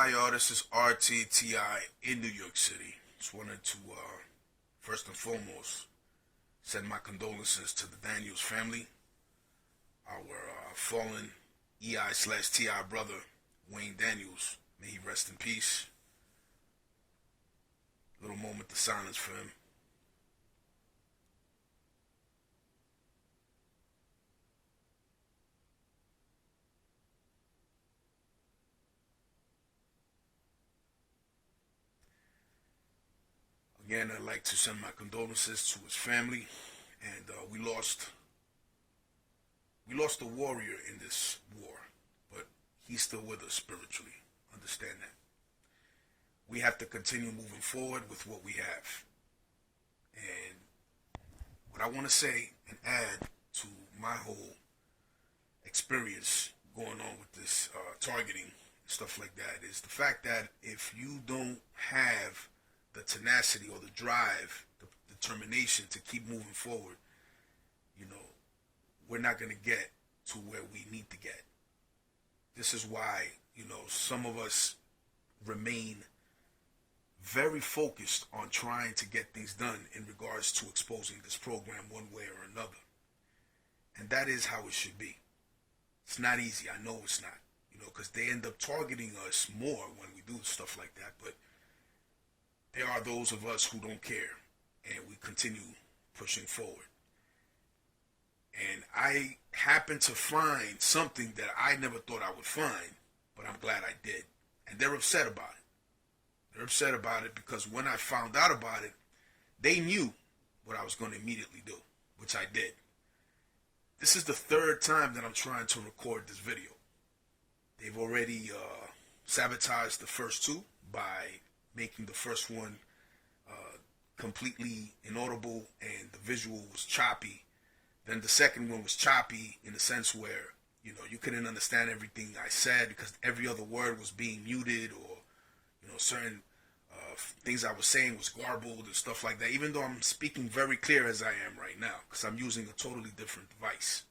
Hi y'all, this is RTTI in New York City. Just wanted to, first and foremost, send my condolences to the Daniels family. Our fallen EI/TI brother, Wayne Daniels. May he rest in peace. Little moment of silence for him. Again, I'd like to send my condolences to his family, and we lost a warrior in this war, but he's still with us spiritually. Understand that. We have to continue moving forward with what we have. And what I want to say and add to my whole experience going on with this targeting and stuff like that is the fact that if you don't have the tenacity or the drive, the determination to keep moving forward, we're not going to get to where we need to get. This is why, some of us remain very focused on trying to get things done in regards to exposing this program one way or another. And that is how it should be. It's not easy. I know it's not, because they end up targeting us more when we do stuff like that. But there are those of us who don't care, and we continue pushing forward. And I happened to find something that I never thought I would find, but I'm glad I did. And they're upset about it. They're upset about it because when I found out about it, they knew what I was going to immediately do, which I did. This is the third time that I'm trying to record this video. They've already sabotaged the first two by making the first one completely inaudible and the visual was choppy. Then the second one was choppy in the sense where, you couldn't understand everything I said because every other word was being muted, or, certain things I was saying was garbled and stuff like that, even though I'm speaking very clear as I am right now because I'm using a totally different device.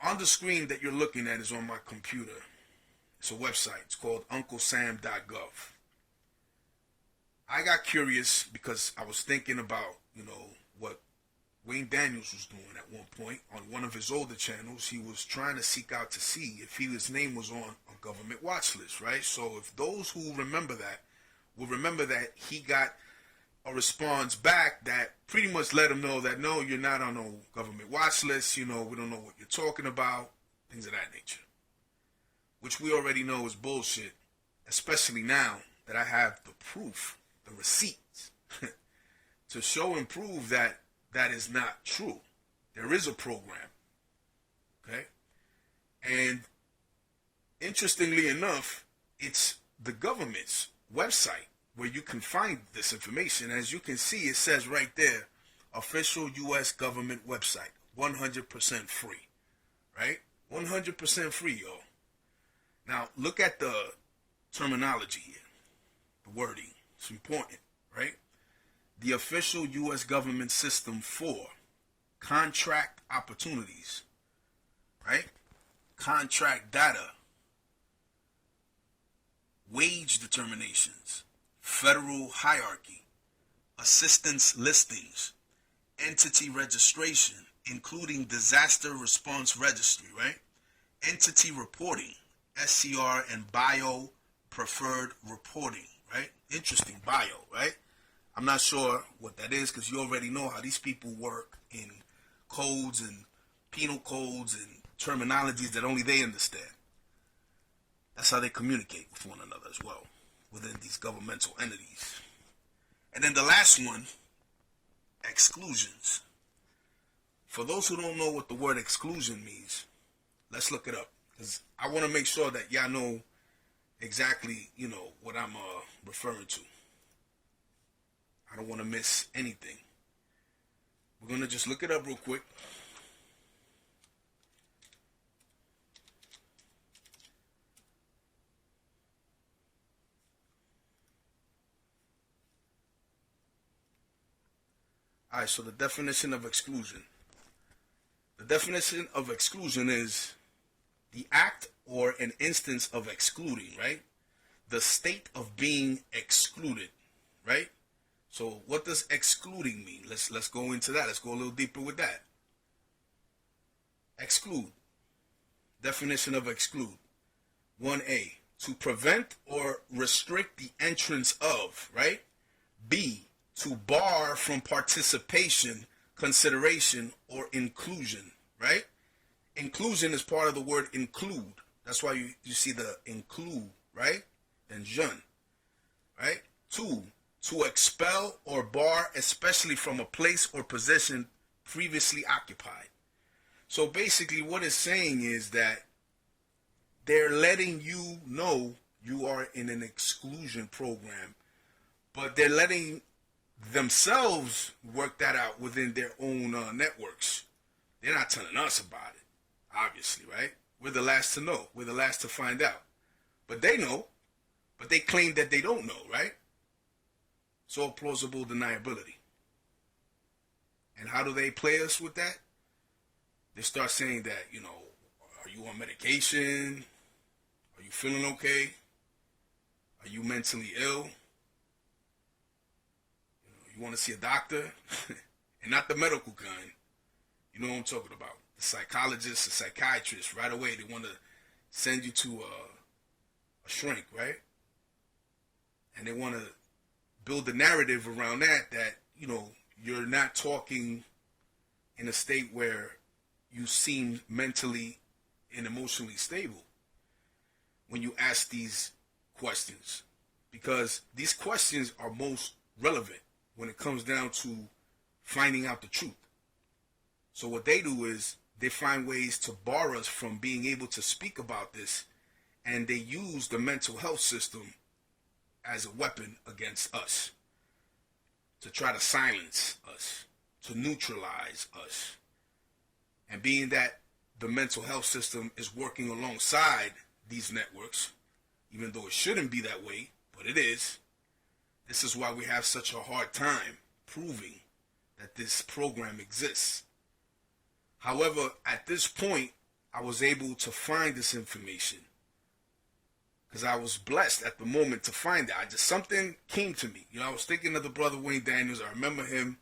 On the screen that you're looking at is on my computer. It's a website. It's called UncleSam.gov. I got curious because I was thinking about, what Wayne Daniels was doing at one point on one of his older channels. He was trying to seek out to see if his name was on a government watch list, right? So if those who remember that will remember that he got a response back that pretty much let him know that, no, you're not on no government watch list. We don't know what you're talking about, things of that nature, which we already know is bullshit, especially now that I have the proof, the receipts, to show and prove that that is not true. There is a program, okay? And interestingly enough, it's the government's website where you can find this information. As you can see, it says right there, official U.S. government website, 100% free, right? 100% free, y'all. Now, look at the terminology here, the wording. It's important, right? The official U.S. government system for contract opportunities, right? Contract data, wage determinations, federal hierarchy, assistance listings, entity registration, including disaster response registry, right? Entity reporting, SCR, and bio preferred reporting, right? Interesting, bio, right? I'm not sure what that is because you already know how these people work in codes and penal codes and terminologies that only they understand. That's how they communicate with one another as well within these governmental entities. And then the last one, exclusions. For those who don't know what the word exclusion means, let's look it up because I want to make sure that y'all know exactly, what I'm referring to. I don't want to miss anything. We're going to just look it up real quick. All right, so the definition of exclusion. The definition of exclusion is the act or an instance of excluding, right? The state of being excluded, right? So what does excluding mean? Let's go into that. Let's go a little deeper with that. Exclude. Definition of exclude. 1A, to prevent or restrict the entrance of, right? B, to bar from participation, consideration, or inclusion, right? Inclusion is part of the word include. That's why you see the include, right? And jeune, right? 2, to expel or bar, especially from a place or position previously occupied. So basically what it's saying is that they're letting you know you are in an exclusion program, but they're letting themselves work that out within their own networks. They're not telling us about it, obviously, right? We're the last to know. We're the last to find out. But they know, but they claim that they don't know, right? It's all plausible deniability. And how do they play us with that? They start saying that, are you on medication? Are you feeling okay? Are you mentally ill? You want to see a doctor? And not the medical kind. You know what I'm talking about. The psychologist, the psychiatrist, right away they want to send you to a shrink, right? And they want to build a narrative around that you're not talking in a state where you seem mentally and emotionally stable when you ask these questions, because these questions are most relevant when it comes down to finding out the truth. So what they do is they find ways to bar us from being able to speak about this, and they use the mental health system as a weapon against us to try to silence us, to neutralize us. And being that the mental health system is working alongside these networks, even though it shouldn't be that way, but it is, this is why we have such a hard time proving that this program exists. However, at this point, I was able to find this information because I was blessed at the moment to find that. Something came to me. I was thinking of the brother Wayne Daniels. I remember him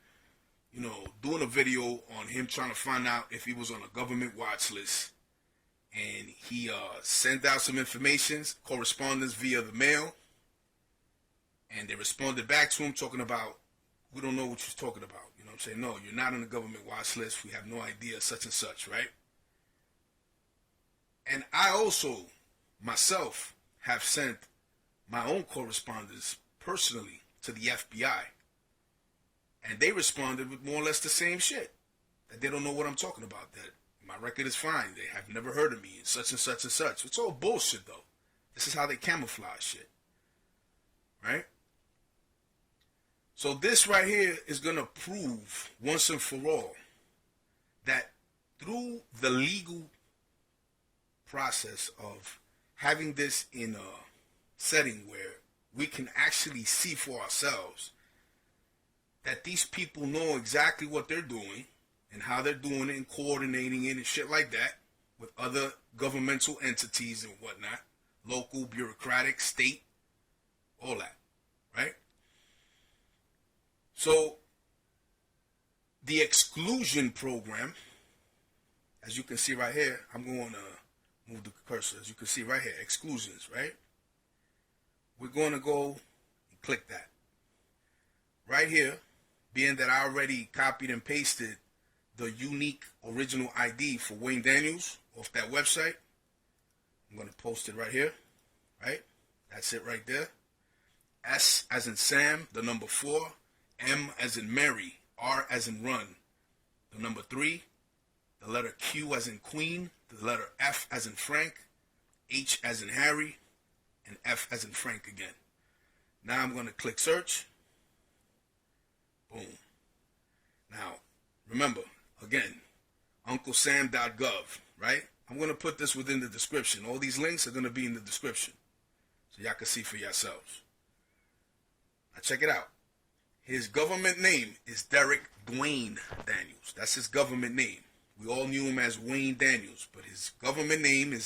doing a video on him trying to find out if he was on a government watch list. And he sent out some information, correspondence via the mail. And they responded back to him talking about, we don't know what you're talking about. You know what I'm saying? No, you're not on the government watch list. We have no idea, such and such, right? And I also, myself, have sent my own correspondence personally to the FBI. And they responded with more or less the same shit. That they don't know what I'm talking about. That my record is fine. They have never heard of me. And such and such and such. It's all bullshit, though. This is how they camouflage shit. Right? So this right here is going to prove once and for all that through the legal process of having this in a setting where we can actually see for ourselves that these people know exactly what they're doing and how they're doing it and coordinating it and shit like that with other governmental entities and whatnot, local, bureaucratic, state, all that, right? So the exclusion program, as you can see right here, I'm going to move the cursor. As you can see right here, exclusions, right? We're going to go and click that. Right here, being that I already copied and pasted the unique original ID for Wayne Daniels off that website, I'm going to post it right here, right? That's it right there. S as in Sam, the number 4, M as in Mary, R as in run, the number 3, the letter Q as in Queen, the letter F as in Frank, H as in Harry, and F as in Frank again. Now I'm going to click search. Boom. Now, remember, again, UncleSam.gov, right? I'm going to put this within the description. All these links are going to be in the description so y'all can see for yourselves. Now check it out. His government name is Derek Dwayne Daniels. That's his government name. We all knew him as Wayne Daniels, but his government name is